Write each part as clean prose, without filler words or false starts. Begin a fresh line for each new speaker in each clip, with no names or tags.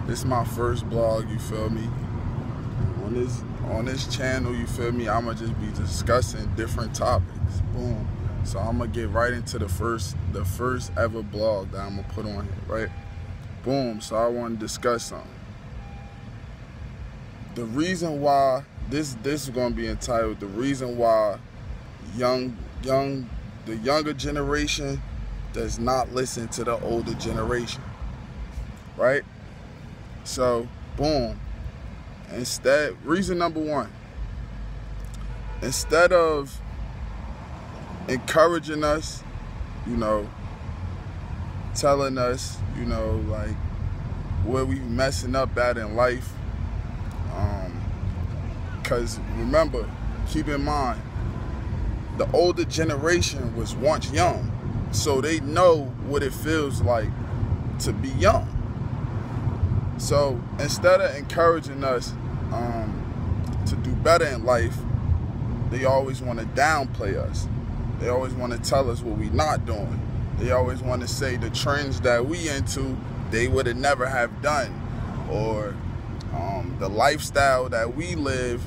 This is my first blog, you feel me? On this channel, you feel me, I'ma just be discussing different topics. Boom. So I'ma get right into the first ever blog that I'ma put on here, right? Boom. So I wanna discuss something. The reason why this is gonna be entitled "The Reason Why the Younger Generation Does Not Listen to the Older Generation." Right? So, boom. Reason number one, instead of encouraging us, telling us, like where we messing up at in life, because remember, keep in mind, the older generation was once young, so they know what it feels like to be young. So instead of encouraging us to do better in life, they always want to downplay us. They always want to tell us what we're not doing. They always want to say the trends that we into, they would have never have done, or the lifestyle that we live,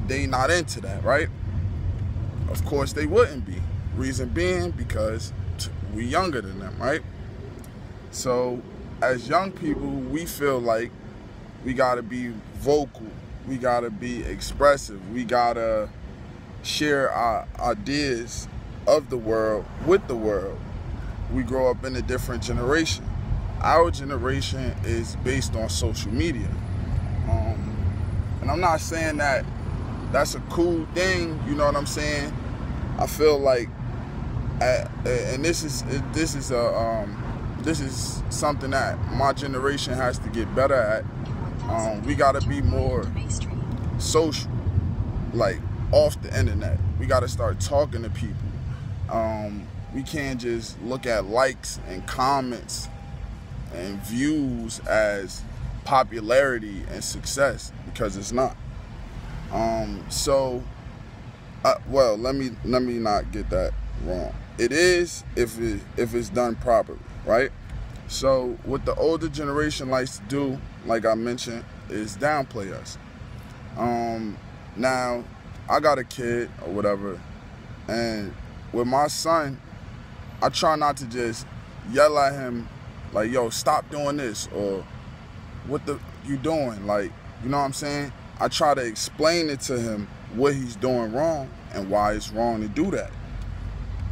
they not into that, right? Of course they wouldn't be. Reason being, because we younger than them, right? So as young people, we feel like we gotta be vocal, we gotta be expressive, we gotta share our ideas of the world with the world. We grow up in a different generation. Our generation is based on social media. And I'm not saying that that's a cool thing, you know what I'm saying? I feel like, and this is something that my generation has to get better at. We gotta be more social, like off the internet. We gotta start talking to people. We can't just look at likes and comments and views as popularity and success, because it's not. Well, let me not get that wrong. It is if it's done properly, right? So what the older generation likes to do, like I mentioned, is downplay us. Now I got a kid or whatever, and with my son, I try not to just yell at him like, "Yo, stop doing this," or "What you doing?" Like, you know what I'm saying? I try to explain it to him what he's doing wrong and why it's wrong to do that.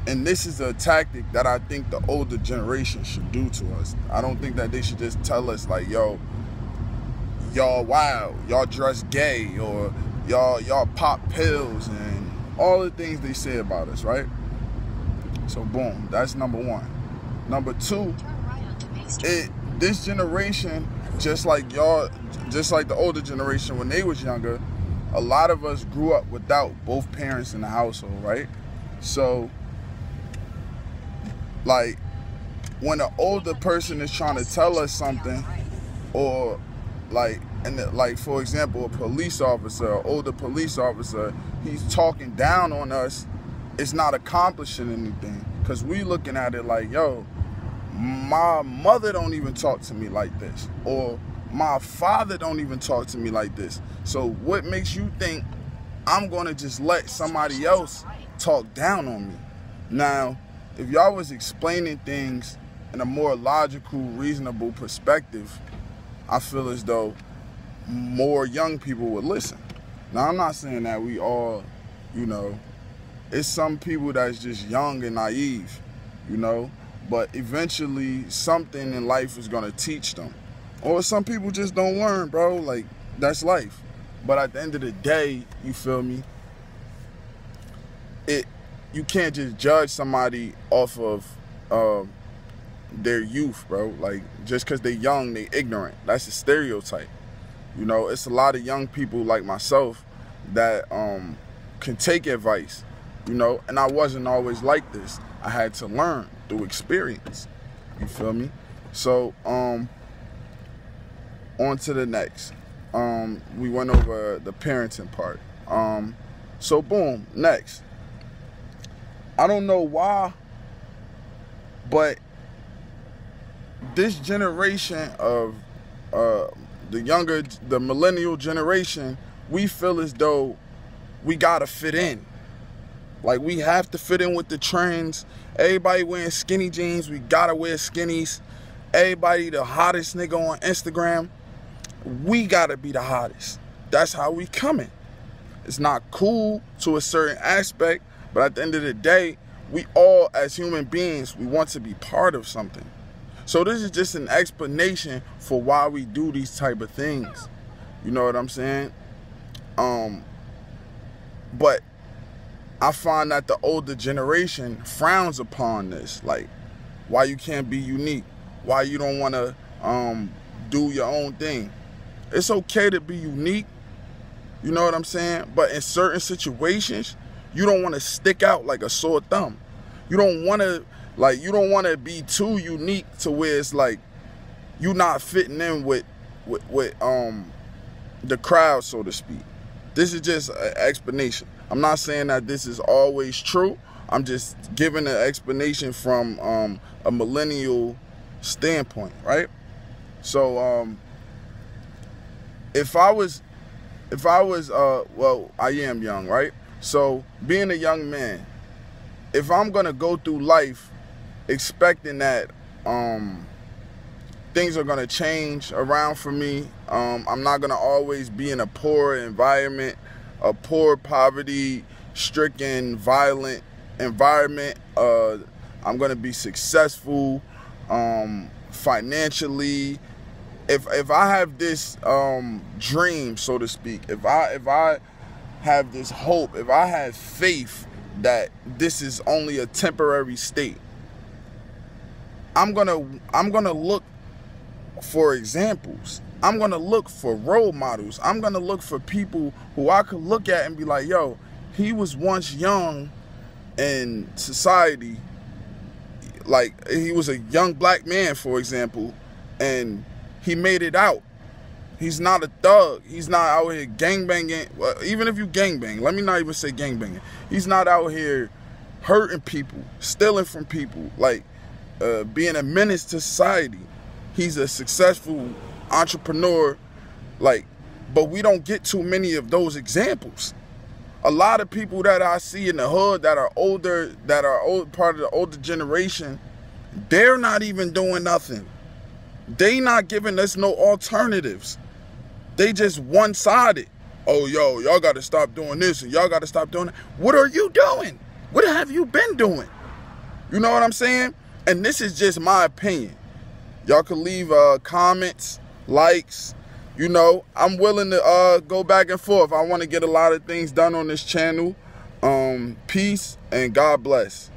And this is a tactic that I think the older generation should do to us. I don't think that they should just tell us like, "Yo, y'all wild, y'all dress gay, or y'all pop pills," and all the things they say about us, right? So boom, that's number one. Number two, this generation, just like the older generation when they was younger, a lot of us grew up without both parents in the household, right? So, like, when an older person is trying to tell us something, or like for example, a police officer, an older police officer, he's talking down on us, it's not accomplishing anything, because we looking at it like, "Yo, my mother don't even talk to me like this," or "My father don't even talk to me like this. So what makes you think I'm gonna just let somebody else talk down on me?" Now, if y'all was explaining things in a more logical, reasonable perspective, I feel as though more young people would listen. Now, I'm not saying that we all, it's some people that's just young and naive, but eventually something in life is gonna teach them. Or some people just don't learn, bro. Like, that's life. But at the end of the day, you feel me? You can't just judge somebody off of their youth, bro. Like, just because they're young, they ignorant. That's a stereotype. It's a lot of young people like myself that can take advice, and I wasn't always like this. I had to learn through experience. You feel me? So, on to the next. We went over the parenting part. So boom, next. I don't know why, but this generation of the millennial generation, we feel as though we gotta fit in. Like, we have to fit in with the trends. Everybody wearing skinny jeans, we gotta wear skinnies. Everybody the hottest nigga on Instagram, we gotta be the hottest. That's how we coming. It's not cool to a certain aspect, but at the end of the day, we all, as human beings, we want to be part of something. So this is just an explanation for why we do these type of things. You know what I'm saying? But I find that the older generation frowns upon this. Like, why you can't be unique? Why you don't want to do your own thing? It's okay to be unique. You know what I'm saying? But in certain situations, you don't want to stick out like a sore thumb. You don't want to be too unique to where it's like you not fitting in with the crowd, so to speak. This is just an explanation. I'm not saying that this is always true. I'm just giving an explanation from a millennial standpoint, right? So if I was well, I am young, right? So being a young man, if I'm gonna go through life expecting that things are gonna change around for me, I'm not gonna always be in a poor environment, a poor, poverty-stricken, violent environment. I'm gonna be successful financially. If I have this dream, so to speak, if I have this hope, if I have faith that this is only a temporary state, I'm gonna look for examples. I'm gonna look for role models. I'm gonna look for people who I could look at and be like, yo, he was once young in society. Like, he was a young black man, for example, and he made it out. He's not a thug. He's not out here gangbanging. Well, even if you gangbang, let me not even say gangbanging. He's not out here hurting people, stealing from people, like being a menace to society. He's a successful entrepreneur, like, but we don't get too many of those examples. A lot of people that I see in the hood that are older, part of the older generation, they're not even doing nothing. They not giving us no alternatives. They just one-sided. Oh, yo, y'all got to stop doing this and y'all got to stop doing that. What are you doing? What have you been doing? You know what I'm saying? And this is just my opinion. Y'all can leave comments, likes. You know, I'm willing to go back and forth. I want to get a lot of things done on this channel. Peace and God bless.